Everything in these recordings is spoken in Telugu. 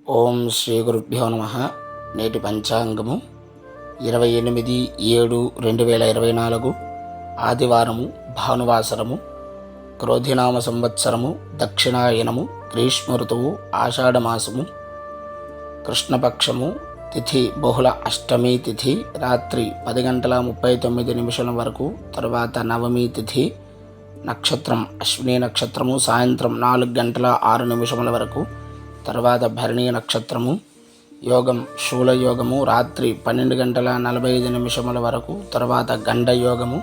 ఓం శ్రీ గురుభ్యో నమ. నేటి పంచాంగము 28/7/2024 ఆదివారము, భానువాసరము, క్రోధినామ సంవత్సరము, దక్షిణాయనము, గ్రీష్మ ఋతువు, ఆషాఢమాసము, కృష్ణపక్షము, తిథి బహుళ అష్టమి తిథి రాత్రి 10:39 వరకు, తర్వాత నవమి తిథి, నక్షత్రం అశ్విని నక్షత్రము సాయంత్రం 4:06 వరకు, తర్వాత భరణి నక్షత్రము, యోగం శూలయోగము రాత్రి 12:45 వరకు, తర్వాత గండ యోగము,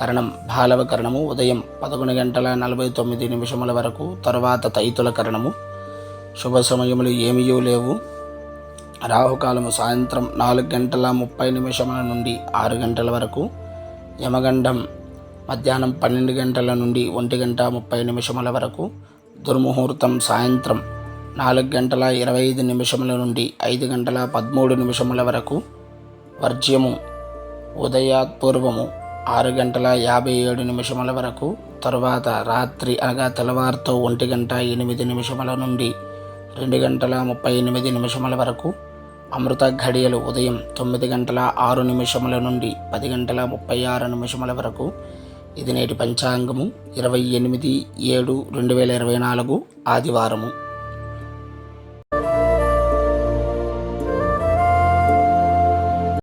కరణం బాలవ కరణము ఉదయం 11:49 వరకు, తర్వాత తైతుల కరణము. శుభ సమయములు ఏమీ లేవు. రాహుకాలము సాయంత్రం 4:30 నుండి 6 గంటల వరకు, యమగండం మధ్యాహ్నం 12 గంటల నుండి 1:30 వరకు, దుర్ముహూర్తం సాయంత్రం 4:25 నుండి 5:13 వరకు, వర్జ్యము ఉదయాత్పూర్వము 6:57 వరకు, తరువాత రాత్రి అనగా తెల్లవారుతో 1:08 నుండి 2:38 వరకు, అమృత ఘడియలు ఉదయం 9:06 నుండి 10:36 వరకు. ఇది నేటి పంచాంగము 28/7/2024 ఆదివారము.